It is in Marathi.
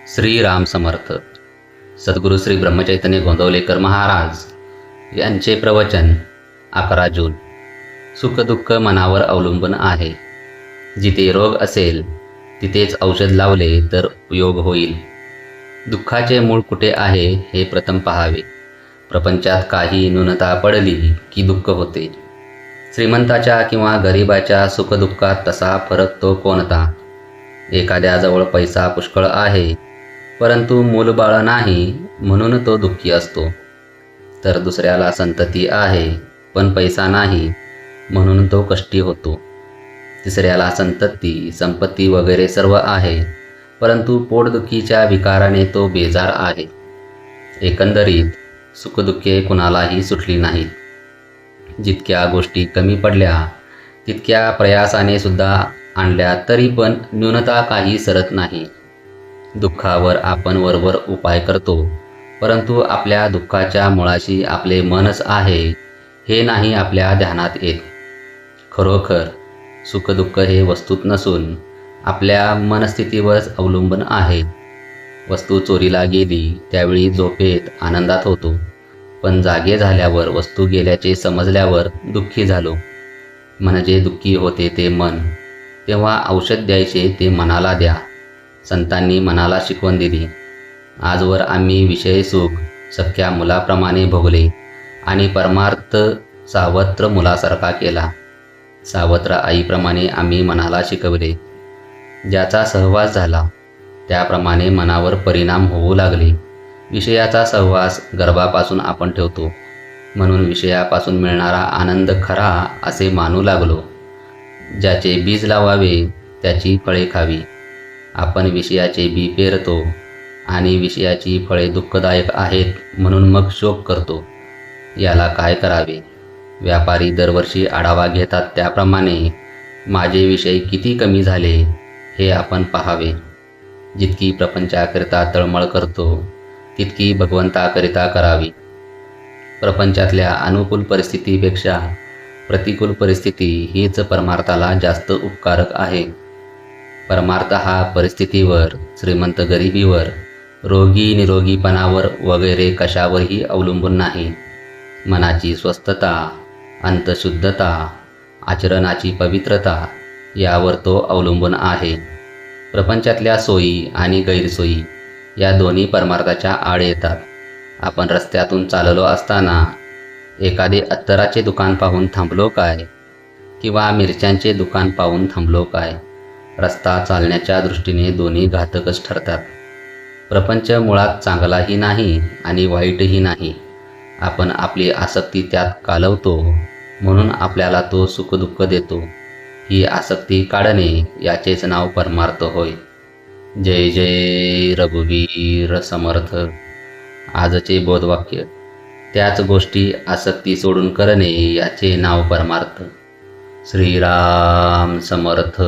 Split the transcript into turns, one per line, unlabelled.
श्रीराम समर्थ. सद्गुरू श्री ब्रह्मचैतन्य गोंदवलेकर महाराज यांचे प्रवचन 11 जून. सुखदुःख मनावर अवलंबून आहे. जिथे रोग असेल तिथेच औषध लावले तर उपयोग होईल. दुःखाचे मूळ कुठे आहे हे प्रथम पहावे. प्रपंचात काही न्यूनता पडली की दुःख होते. श्रीमंताच्या किंवा गरिबाच्या सुखदुःखात तसा फरक तो कोणता? एखाद्याजवळ पैसा पुष्कळ आहे परंतु मूलबाळ नाही म्हणून तो दुःखी असतो, तर दुसऱ्याला संतती आहे पण पैसा नाही म्हणून तो कष्टी होतो. तिसऱ्याला संतती संपत्ती वगैरे सर्व आहे परंतु पोटदुखीच्या विकाराने तो बेजार आहे. एकंदरीत सुखदुःखे कुणालाही सुटली नाहीत. जितक्या गोष्टी कमी पडल्या तितक्या प्रयासाने सुद्धा आणल्या तरी पण न्यूनता काही सरत नाही. दुःखावर आपण वरवर उपाय करतो परंतु आपल्या दुःखाच्या मुळाशी आपले मनच आहे हे नाही आपल्या ध्यानात येत. खरोखर सुखदुःख हे वस्तूत नसून आपल्या मनस्थितीवरच अवलंबून आहे. वस्तू चोरीला गेली त्यावेळी झोपेत आनंदात होतो, पण जागे झाल्यावर वस्तू गेल्याचे समजल्यावर दुःखी झालो. म्हणजे दुःखी होते ते मन. तेव्हा औषध द्यायचे ते मनाला द्या. संतांनी मनाला शिकवण दिली. आजवर आम्ही विषय सुख सख्या मुलाप्रमाणे भोगले आणि परमार्थ सावत्र मुलासारखा केला. सावत्र आईप्रमाणे आम्ही मनाला शिकवले. ज्याचा सहवास झाला त्याप्रमाणे मनावर परिणाम होऊ लागले. विषयाचा सहवास गर्भापासून आपण ठेवतो म्हणून विषयापासून मिळणारा आनंद खरा असे मानू लागलो. ज्याचे बीज लावावे त्याची फळे खावी. आपण विषयाचे बी पेरतो आणि विषयाची फळे दुःखदायक आहेत म्हणून मग शोक करतो. याला काय करावे? व्यापारी दरवर्षी आढावा घेतात त्याप्रमाणे माझे विषय किती कमी झाले हे आपण पाहावे. जितकी प्रपंचाकरिता तळमळ करतो तितकी भगवंताकरिता करावी. प्रपंचातल्या अनुकूल परिस्थितीपेक्षा प्रतिकूल परिस्थिती हीच परमार्थाला जास्त उपकारक आहे. परमार्थ हा परिस्थितीवर, श्रीमंत गरिबीवर, रोगी निरोगीपणावर वगैरे कशावरही अवलंबून नाही. मनाची स्वस्थता, अंतशुद्धता, आचरणाची पवित्रता यावर तो अवलंबून आहे. प्रपंचातल्या सोयी आणि गैरसोयी या दोन्ही परमार्थाच्या आड येतात. आपण रस्त्यातून चाललो असताना एखादे अत्तराचे दुकान पाहून थांबलो काय किंवा मिरच्यांचे दुकान पाहून थांबलो काय? रस्ता चालण्याच्या दृष्टीने दोन्ही घातकच ठरतात. प्रपंच मुळात चांगलाही नाही आणि वाईटही नाही. आपण आपली आसक्ती त्यात कालवतो म्हणून आपल्याला तो सुखदुःख देतो. ही आसक्ती काढणे याचेच नाव परमार्थ होय. जय जय रघुवीर समर्थ. आजचे बोधवाक्य: त्याच गोष्टी आसक्ती सोडून करणे याचे नाव परमार्थ. श्रीराम समर्थ.